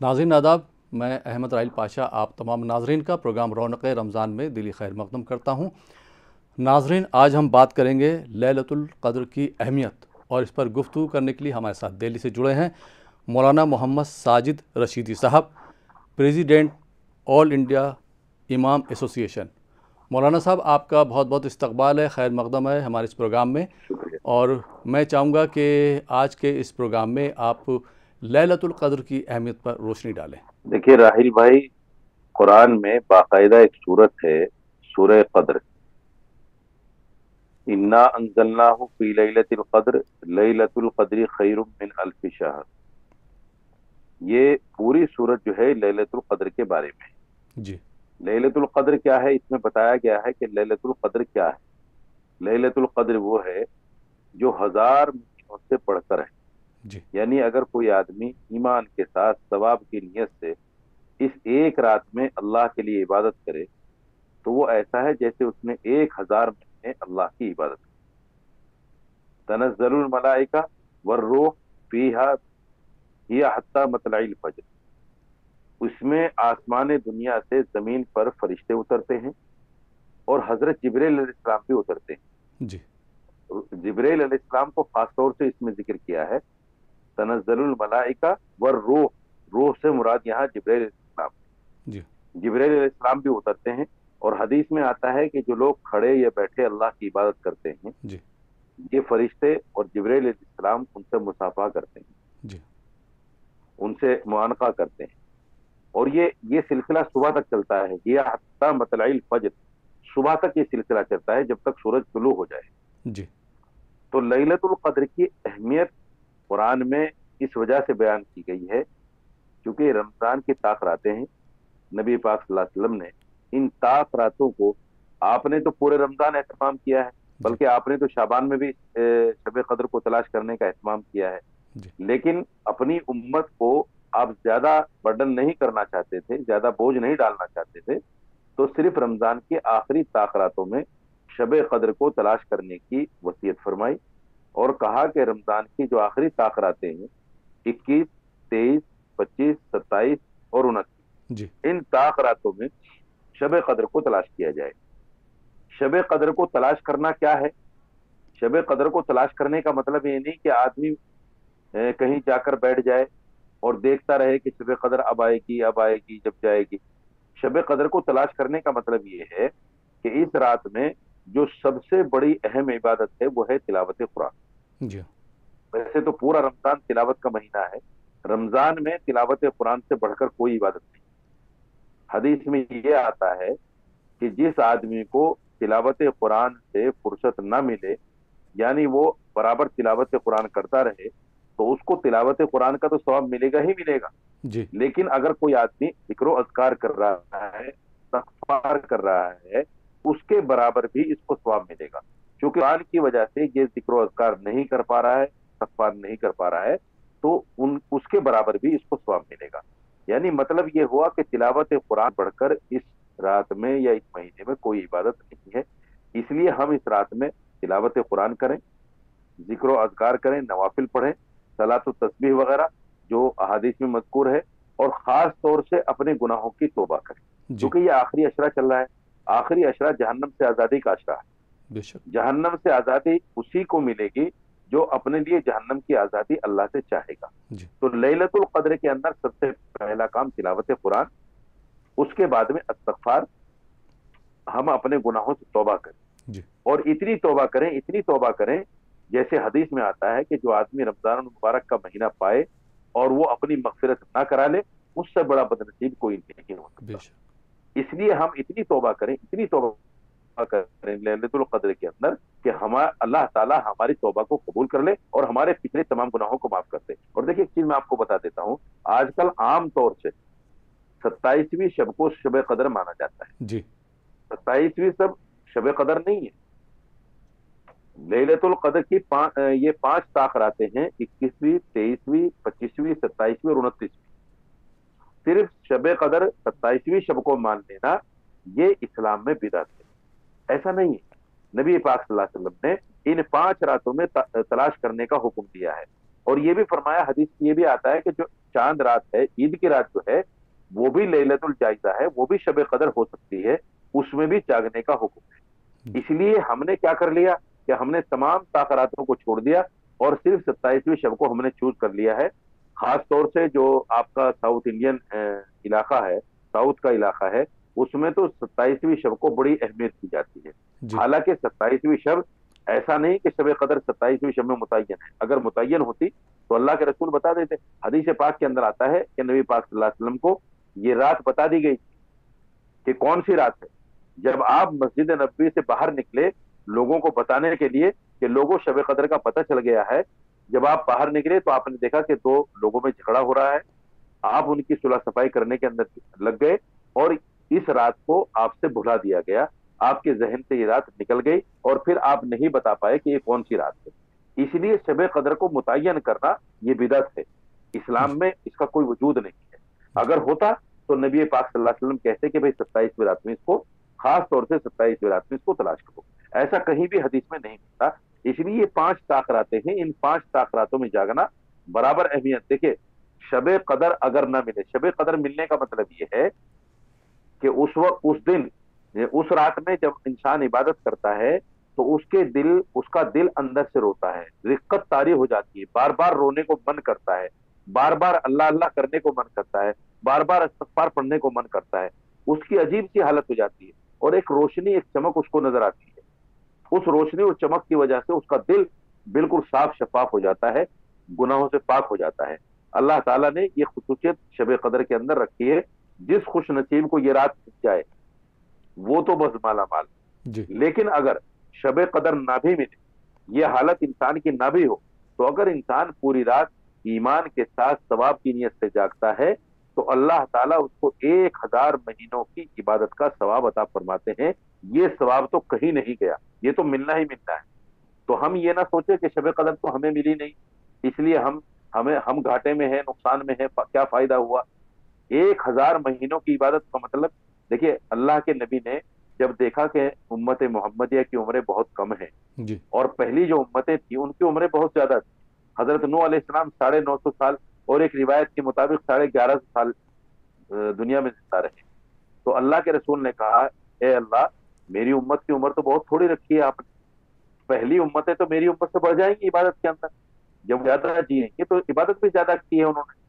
नाज़रीन आदाब, मैं अहमद राइल पाशा आप तमाम नाजरीन का प्रोग्राम रौनक रमज़ान में दिली खैर मक़दम करता हूँ। नाजरीन, आज हम बात करेंगे लैलतुल क़द्र की अहमियत, और इस पर गुफ्तगू करने के लिए हमारे साथ दिल्ली से जुड़े हैं मौलाना मोहम्मद साजिद रशीदी साहब, प्रेसिडेंट ऑल इंडिया इमाम एसोसिएशन। मौलाना साहब, आपका बहुत बहुत इस्तकबाल है, खैर मक़दम है हमारे इस प्रोग्राम में। और मैं चाहूँगा कि आज के इस प्रोग्राम में आप लैलतुल क़द्र की अहमियत पर रोशनी डालें। देखिए राहिल भाई, कुरान में बाकायदा एक सूरत है, सूरह क़द्र। इन्ना अंज़लनाहु फी लैलतिल क़द्र लैलतुल क़द्रि खैरुम मिन अल्फि शहर। ये पूरी सूरत जो है लैलतुल क़द्र के बारे में है। जी लैलतुल क़द्र क्या है, इसमें बताया गया है कि लैलतुल क़द्र क्या है। लैलतुल क़द्र वो है जो 1000 महीनों से बढ़कर है। जी यानी अगर कोई आदमी ईमान के साथ सवाब की नीयत से इस एक रात में अल्लाह के लिए इबादत करे तो वो ऐसा है जैसे उसने 1000 महीने अल्लाह की इबादत की। तनज़्ज़लुल मलाइका वर्रूह फीहा हिया हत्ता मतलइल फज्र। उसमें आसमान दुनिया से जमीन पर फरिश्ते उतरते हैं और हजरत जिब्रील अलैहिस्सलाम भी उतरते हैं। जी जिब्रील अलैहिस्सलाम को खास तौर से इसमें जिक्र किया है। तनज़्ज़लुल मलाइका वर्रूह, रूह से मुराद यहाँ जिब्रील अलैहिस्सलाम। जी जिब्रील अलैहिस्सलाम भी उतरते हैं। और हदीस में आता है कि जो लोग खड़े या बैठे अल्लाह की इबादत करते हैं, जी ये फरिश्ते और जिब्रील अलैहिस्सलाम उनसे मुसाफा करते हैं, जी उनसे मुआनका करते हैं। और ये सिलसिला सुबह तक चलता है, ये हत्ता मतलइल फज्र, सुबह तक ये सिलसिला चलता है जब तक सूरज तुलू हो जाए। जी तो लैलतुल क़द्र की अहमियत कुरान में इस वजह से बयान की गई है क्योंकि रमजान की ताक रातें हैं। नबी पाक सल्लल्लाहु अलैहि वसल्लम ने इन ताक रातों को, आपने तो पूरे रमजान एहतमाम किया है, जी बल्कि आपने तो शाबान में भी शब कद्र को तलाश करने का एहतमाम किया है। जी लेकिन अपनी उम्मत को आप ज्यादा बर्डन नहीं करना चाहते थे, ज्यादा बोझ नहीं डालना चाहते थे, तो सिर्फ रमजान के आखिरी ताक रातों में शब कद्र को तलाश करने की वसीयत फरमाई और कहा कि रमजान की जो आखिरी ताक रातें हैं 21, 23, 25, 27 और 29, जी इन ताक रातों में शब कद्र को तलाश किया जाए। शब कद्र को तलाश करना क्या है? शब कद्र को तलाश करने का मतलब ये नहीं कि आदमी कहीं जाकर बैठ जाए और देखता रहे कि शब कद्र अब आएगी जब जाएगी। शब कद्र को तलाश करने का मतलब ये है कि इस रात में जो सबसे बड़ी अहम इबादत है वो है तिलावत कुरान। जी वैसे तो पूरा रमजान तिलावत का महीना है, रमजान में तिलावत कुरान से बढ़कर कोई इबादत नहीं। हदीस में ये आता है कि जिस आदमी को तिलावत कुरान से फुर्सत ना मिले, यानी वो बराबर तिलावत कुरान करता रहे, तो उसको तिलावत कुरान का तो सवाब मिलेगा ही मिलेगा। जी लेकिन अगर कोई आदमी जिक्र अज़कार कर रहा है, इस्तग़फ़ार कर रहा है, उसके बराबर भी इसको सवाब मिलेगा। क्योंकि कुरान की वजह से ये जिक्र अज़कार नहीं कर पा रहा है, इस्तग़फ़ार नहीं कर पा रहा है, तो उसके बराबर भी इसको सवाब मिलेगा। यानी मतलब ये हुआ कि तिलावत कुरान बढ़कर इस रात में या इस महीने में कोई इबादत नहीं है। इसलिए हम इस रात में तिलावत कुरान करें, जिक्र अज़कार करें, नवाफिल पढ़ें, सलात तस्बीह वगैरह जो अहादीस में मज़कूर है, और खास तौर से अपने गुनाहों की तौबा करें। जी क्योंकि ये आखिरी अशरा चल रहा है। आखिरी अशरा जहन्नम से आज़ादी का अशरा है। बेशक। जहन्नम से आज़ादी उसी को मिलेगी जो अपने लिए जहन्नम की आज़ादी अल्लाह से चाहेगा। जी तो लैलतुल क़द्र के अंदर सबसे पहला काम तिलावत कुरान, उसके बाद में इस्तग़फ़ार, हम अपने गुनाहों से तौबा करें। जी और इतनी तौबा करें, इतनी तौबा करें, जैसे हदीस में आता है कि जो आदमी रमजान मुबारक का महीना पाए और वो अपनी मगफिरत ना करा ले, उससे बड़ा बदनसीब कोई नहीं हो सकता। बेशक। इसलिए हम इतनी तौबा करें, इतनी तौबा करें लैलतुल क़द्र के अंदर कि हमारा अल्लाह ताला हमारी तौबा को कबूल कर ले और हमारे पिछले तमाम गुनाहों को माफ कर दे। और देखिए एक चीज मैं आपको बता देता हूँ, आजकल आम तौर से 27वीं शब को शब कदर माना जाता है। जी 27वीं शब शब कदर नहीं है। लैलतुल क़द्र की ये 5 ताक रातें हैं, 21वीं, 23वीं, 25वीं, 27वीं और 29वीं। सिर्फ शब कदर 27वीं शब को मान लेना ये इस्लाम में बिदअत है, ऐसा नहीं है। नबी पाक सल्लल्लाहु अलैहि वसल्लम ने इन 5 रातों में तलाश करने का हुक्म दिया है। और ये भी फरमाया, हदीस ये भी आता है कि जो चांद रात है, ईद की रात जो है वो भी लैलतुल जायजा है, वो भी शब कदर हो सकती है, उसमें भी जागने का हुक्म है। इसलिए हमने क्या कर लिया कि हमने तमाम ताकरातों को छोड़ दिया और सिर्फ 27वीं शब को हमने चूज कर लिया है। खास तौर से जो आपका साउथ इंडियन इलाका है, साउथ का इलाका है, उसमें तो 27वीं शब को बड़ी अहमियत दी जाती है। जी हालांकि 27वीं शब, ऐसा नहीं कि शब कदर 27वीं शब में मुतय्यन है, अगर मुतय्यन होती तो अल्लाह के रसूल बता देते। हदीस पाक के अंदर आता है कि नबी पाक सल्लल्लाहु अलैहि वसल्लम को ये रात बता दी गई कि कौन सी रात है। जब आप मस्जिद नबवी से बाहर निकले लोगों को बताने के लिए कि लोगों शब कदर का पता चल गया है, जब आप बाहर निकले तो आपने देखा कि दो लोगों में झगड़ा हो रहा है, आप उनकी सुलह सफाई करने के अंदर लग गए और इस रात को आपसे भुला दिया गया, आपके जहन से ये रात निकल गई और फिर आप नहीं बता पाए कि ये कौन सी रात है। इसलिए शब कदर को मुतय्यन करना ये बिदअत है, इस्लाम में इसका कोई वजूद नहीं है। अगर होता तो नबी पाक सल्लल्लाहु अलैहि वसल्लम कहते कि भाई 27वीं रात में इसको, खास तौर से 27वीं रात में इसको तलाश करो। ऐसा कहीं भी हदीस में नहीं मिलता। इसलिए ये 5 ताकरातें हैं, इन 5 ताकरातों में जागना बराबर अहमियत। देखिए, शब कदर अगर ना मिले, शब कदर मिलने का मतलब ये है कि उस वक्त, उस दिन, उस रात में जब इंसान इबादत करता है तो उसका दिल अंदर से रोता है, रिक्कत तारी हो जाती है, बार बार रोने को मन करता है, बार बार अल्लाह अल्लाह करने को मन करता है, बार बार इस्तग़फ़ार पढ़ने को मन करता है। उसकी अजीब सी हालत हो जाती है और एक रोशनी, एक चमक उसको नजर आती है। उस रोशनी और चमक की वजह से उसका दिल बिल्कुल साफ शफाफ हो जाता है, गुनाहों से पाक हो जाता है। अल्लाह ताला ने ये खुसूसियत शब कदर के अंदर रखी है। जिस खुश नसीब को ये रात मिल जाए वो तो बस माला माल। जी लेकिन अगर शब कदर ना भी मिले, ये हालत इंसान की ना भी हो, तो अगर इंसान पूरी रात ईमान के साथ सवाब की नीयत से जागता है तो अल्लाह ताला उसको 1000 महीनों की इबादत का सवाब अता फरमाते हैं। ये सवाब तो कहीं नहीं गया, ये तो मिलना ही मिलना है। तो हम ये ना सोचे कि शब कदर तो हमें मिली नहीं, इसलिए हम घाटे में हैं, नुकसान में हैं, क्या फायदा हुआ। 1000 महीनों की इबादत का मतलब, देखिए अल्लाह के नबी ने जब देखा कि उम्मत मोहम्मदिया की उम्रें बहुत कम है जी और पहली जो उम्मतें थी उनकी उम्रें बहुत ज्यादा थी, हजरत नूह अलैहिस्सलाम 950 साल और एक रिवायत के मुताबिक 1150 साल दुनिया में जिंदा रहे। तो अल्लाह के रसूल ने कहा, ए अल्लाह, मेरी उम्मत की उम्र तो बहुत थोड़ी रखी है आपने, पहली उम्मतें तो मेरी उम्मत से बढ़ जाएंगी इबादत के अंदर, जब ज्यादा जिएंगे तो इबादत भी ज्यादा की है उन्होंने,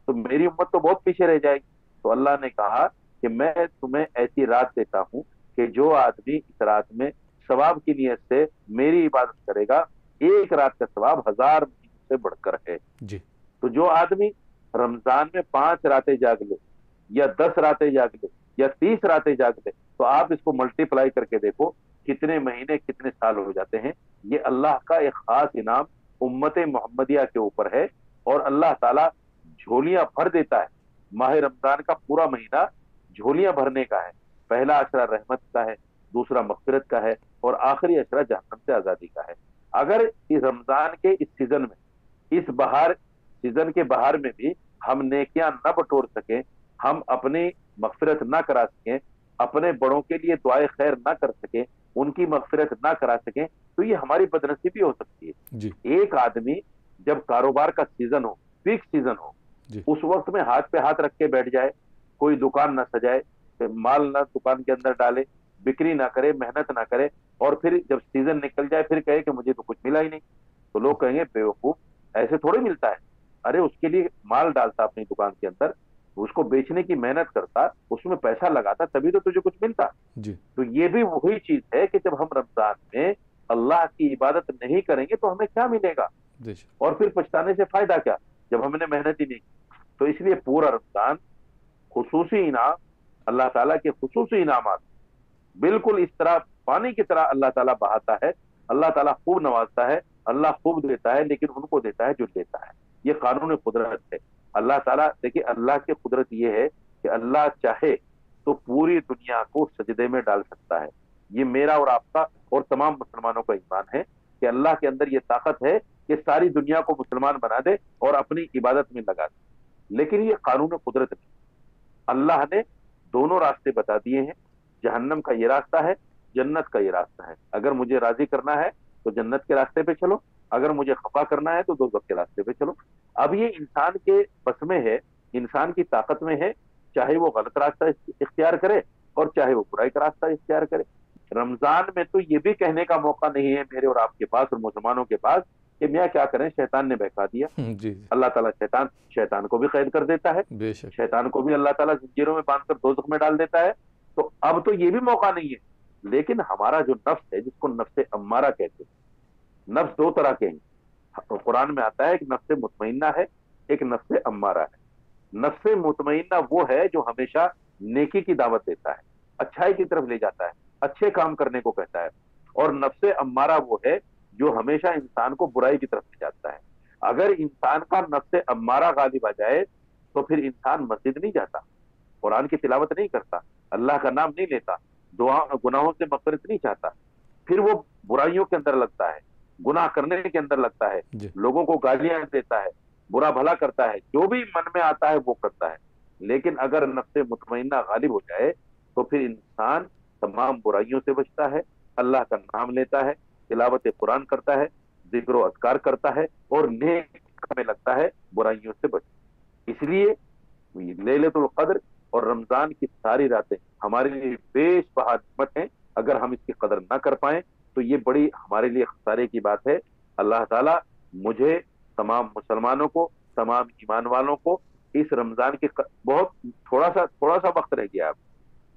तो मेरी उम्मत तो बहुत पीछे रह जाएगी। तो अल्लाह ने कहा कि मैं तुम्हें ऐसी रात देता हूं कि जो आदमी इस रात में सवाब की नीयत से मेरी इबादत करेगा, एक रात का सवाब 1000 महीनों से बढ़कर है। जी तो जो आदमी रमजान में 5 रातें जाग ले या 10 रातें जाग ले या 30 रातें जाग ले, तो आप इसको मल्टीप्लाई करके देखो कितने महीने कितने साल हो जाते हैं। ये अल्लाह का एक खास इनाम उम्मत मोहम्मदिया के ऊपर है और अल्लाह ताला झोलियां भर देता है। माह रमजान का पूरा महीना झोलियां भरने का है। पहला अशरा रहमत का है, दूसरा मगफिरत का है और आखिरी अशरा जहन्नम से आजादी का है। अगर इस रमजान के इस सीजन में, इस बहार सीजन के बहार में भी हम नेकियां न बटोर सकें, हम अपनी मगफिरत ना करा सकें, अपने बड़ों के लिए दुआए खैर ना कर सकें, उनकी मगफिरत ना करा सकें, तो ये हमारी बदनसीबी हो सकती है। जी एक आदमी जब कारोबार का सीजन हो, पीक सीजन हो, जी उस वक्त में हाथ पे हाथ रख के बैठ जाए, कोई दुकान ना सजाए, माल ना दुकान के अंदर डाले, बिक्री ना करे, मेहनत ना करे और फिर जब सीजन निकल जाए फिर कहे कि मुझे तो कुछ मिला ही नहीं, तो लोग कहेंगे बेवकूफ, ऐसे थोड़े मिलता है। अरे उसके लिए माल डालता अपनी दुकान के अंदर, उसको बेचने की मेहनत करता, उसमें पैसा लगाता, तभी तो तुझे कुछ मिलता। जी तो ये भी वही चीज है कि जब हम रमजान में अल्लाह की इबादत नहीं करेंगे तो हमें क्या मिलेगा जी और फिर पछताने से फायदा क्या जब हमने मेहनत ही नहीं की। तो इसलिए पूरा रमजान खुसूसी इनाम, अल्लाह ताला के खुसूसी इनामात, बिल्कुल इस तरह पानी की तरह अल्लाह ताला बहाता है। अल्लाह ताला खूब नवाजता है, अल्लाह खूब देता है, लेकिन उनको देता है जो देता है। ये कानून कुदरत है। अल्लाह ताला, देखिए अल्लाह की कुदरत ये है कि अल्लाह चाहे तो पूरी दुनिया को सजदे में डाल सकता है। ये मेरा और आपका और तमाम मुसलमानों का ईमान है कि अल्लाह के अंदर ये ताकत है कि सारी दुनिया को मुसलमान बना दे और अपनी इबादत में लगा दे। लेकिन ये कानून कुदरत नहीं। अल्लाह ने दोनों रास्ते बता दिए हैं, जहन्नम का ये रास्ता है, जन्नत का ये रास्ता है। अगर मुझे राजी करना है तो जन्नत के रास्ते पे चलो, अगर मुझे खफा करना है तो दोज़ख के रास्ते पे चलो। اب یہ انسان کے بس میں ہے، انسان کی طاقت میں ہے، چاہے وہ غلط راستہ اختیار کرے اور چاہے وہ برائی کا راستہ اختیار کرے۔ رمضان میں تو یہ بھی کہنے کا موقع نہیں ہے میرے اور آپ کے پاس اور مسلمانوں کے پاس کہ میاں کیا کریں، شیطان نے بہکا دیا۔ جی جی، اللہ تعالیٰ شیطان کو بھی قید کر دیتا ہے، بے شک، شیطان کو بھی اللہ تعالیٰ زنجیروں میں باندھ کر دوزخ میں ڈال دیتا ہے۔ تو اب تو یہ بھی موقع نہیں ہے، لیکن ہمارا جو نفس ہے، جس کو نفس امارہ کہتے ہیں، نفس دو طرح کے ہیں، قرآن میں آتا ہے ایک نفس مطمئنہ ہے، ایک نفس امارہ ہے۔ نفس مطمئنہ وہ ہے جو ہمیشہ نیکی کی دعوت دیتا ہے، اچھائی کی طرف لے جاتا ہے، اچھے کام کرنے کو کہتا ہے، اور نفس امارہ وہ ہے جو ہمیشہ انسان کو برائی کی طرف لے جاتا ہے۔ اگر انسان کا نفس امارہ غالب آ جائے تو پھر انسان مسجد نہیں جاتا، قرآن کی تلاوت نہیں کرتا، اللہ کا نام نہیں لیتا، گناہوں سے مغفرت نہیں چاہتا، پھر وہ برائیوں کے اندر لگتا ہے، گناہ کرنے کے اندر لگتا ہے، جی لوگوں کو گالیاں دیتا ہے، برا بھلا کرتا ہے، جو بھی من میں آتا ہے وہ کرتا ہے۔ لیکن اگر نفس مطمئنہ غالب ہو جائے تو پھر انسان تمام برائیوں سے بچتا ہے، اللہ کا نام لیتا ہے، تلاوت قرآن کرتا ہے، ذکر و اذکار کرتا ہے اور نیک میں لگتا ہے، برائیوں سے بچتا ہے۔ اس لیے لیلۃ القدر اور رمضان کی ساری راتیں ہمارے لیے بیش بہا نعمت ہیں۔ اگر ہم اس کی قدر نہ کر پائیں تو یہ بڑی ہمارے لیے خسارے کی بات ہے۔ اللہ تعالیٰ مجھے، تمام مسلمانوں کو، تمام ایمان والوں کو اس رمضان کی بہت تھوڑا سا وقت رہ گیا۔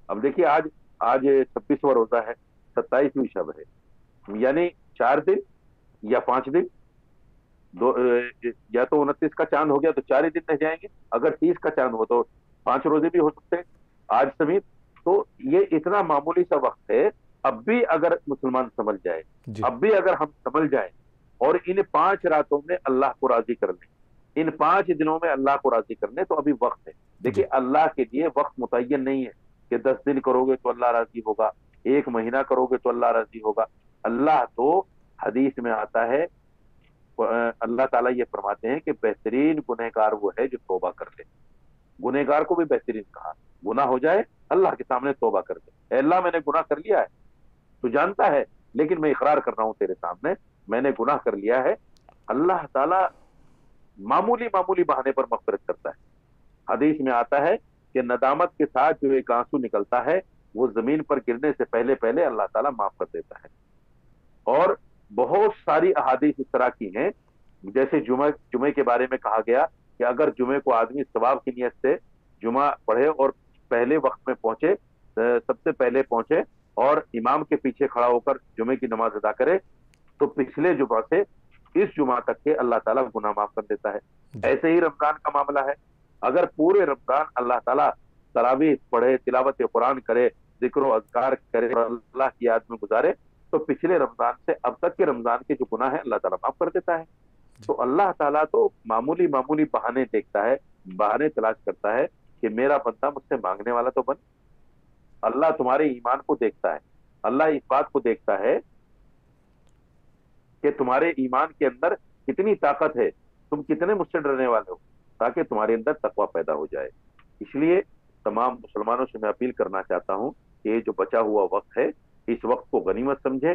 اب دیکھیے آج 26واں روزہ ہے، 27ویں شب ہے، یعنی 4 دن یا 5 دن، یا تو 29 کا چاند ہو گیا تو 4 ہی دن رہ جائیں گے، اگر 30 کا چاند ہو تو 5 روزے بھی ہو سکتے ہیں آج سمیت۔ تو یہ اتنا معمولی سا وقت ہے، اب بھی اگر مسلمان سمجھ جائے، جی، اب بھی اگر ہم سمجھ جائیں اور ان 5 راتوں میں اللہ کو راضی کر لیں، ان 5 دنوں میں اللہ کو راضی کر لیں تو ابھی وقت ہے۔ دیکھیے اللہ کے لیے وقت متعین نہیں ہے کہ 10 دن کرو گے تو اللہ راضی ہوگا، 1 مہینہ کرو گے تو اللہ راضی ہوگا۔ اللہ تو حدیث میں آتا ہے، اللہ تعالیٰ یہ فرماتے ہیں کہ بہترین گنہگار وہ ہے جو توبہ کر لے۔ گنہگار کو بھی بہترین کہا، گناہ ہو جائے اللہ کے سامنے توبہ کر دے، اے اللہ میں نے گناہ کر لیا ہے، تو جانتا ہے، لیکن میں اقرار کر رہا ہوں تیرے سامنے، میں نے گناہ کر لیا ہے۔ اللہ تعالیٰ معمولی بہانے پر مغفرت کرتا ہے۔ حدیث میں آتا ہے کہ ندامت کے ساتھ جو ایک آنسو نکلتا ہے وہ زمین پر گرنے سے پہلے اللہ تعالیٰ معاف کر دیتا ہے۔ اور بہت ساری احادیث اس طرح کی ہیں، جیسے جمعے کے بارے میں کہا گیا کہ اگر جمعے کو آدمی ثواب کی نیت سے جمعہ پڑھے اور پہلے وقت میں پہنچے، سب سے پہلے پہنچے اور امام کے پیچھے کھڑا ہو کر جمعے کی نماز ادا کرے تو پچھلے جمعہ سے اس جمعہ تک کے اللہ تعالیٰ گناہ معاف کر دیتا ہے۔ ایسے ہی رمضان کا معاملہ ہے، اگر پورے رمضان اللہ تعالیٰ تراویح پڑھے، تلاوت قرآن کرے، ذکر و اذکار کرے اور اللہ کی یاد میں گزارے تو پچھلے رمضان سے اب تک کے رمضان کے جو گناہ ہیں اللہ تعالیٰ معاف کر دیتا ہے۔ تو اللہ تعالیٰ تو معمولی بہانے دیکھتا ہے، بہانے تلاش کرتا ہے کہ میرا بندہ مجھ سے مانگنے والا تو بن۔ اللہ تمہارے ایمان کو دیکھتا ہے، اللہ اس بات کو دیکھتا ہے کہ تمہارے ایمان کے اندر کتنی طاقت ہے، تم کتنے مجھ سے ڈرنے والے ہو، تاکہ تمہارے اندر تقویٰ پیدا ہو جائے۔ اس لیے تمام مسلمانوں سے میں اپیل کرنا چاہتا ہوں کہ یہ جو بچا ہوا وقت ہے، اس وقت کو غنیمت سمجھے۔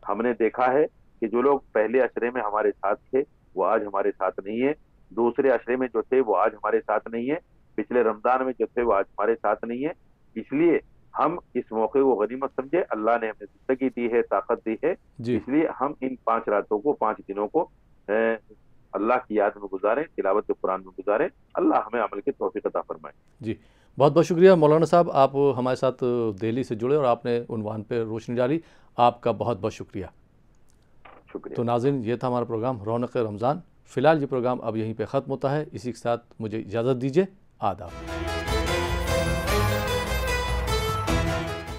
ہم نے دیکھا ہے کہ جو لوگ پہلے عشرے میں ہمارے ساتھ تھے وہ آج ہمارے ساتھ نہیں ہے، دوسرے عشرے میں جو تھے وہ آج ہمارے ساتھ نہیں ہے، پچھلے رمضان میں جو تھے وہ آج ہمارے ساتھ نہیں ہے۔ اس لیے ہم اس موقع کو غنیمت سمجھے، اللہ نے ہمیں زندگی دی ہے، طاقت دی ہے، جی اس لیے ہم ان 5 راتوں کو، 5 دنوں کو اللہ کی یاد میں گزاریں، تلاوت قرآن میں گزاریں۔ اللہ ہمیں عمل کی توفیق عطا فرمائے۔ جی، بہت بہت شکریہ مولانا صاحب، آپ ہمارے ساتھ دہلی سے جڑے اور آپ نے عنوان پہ روشنی ڈالی، آپ کا بہت بہت شکریہ۔ شکریہ۔ تو ناظرین، یہ تھا ہمارا پروگرام رونق رمضان۔ فی الحال یہ پروگرام اب یہیں پہ ختم ہوتا ہے، اسی کے ساتھ مجھے اجازت دیجیے، آداب۔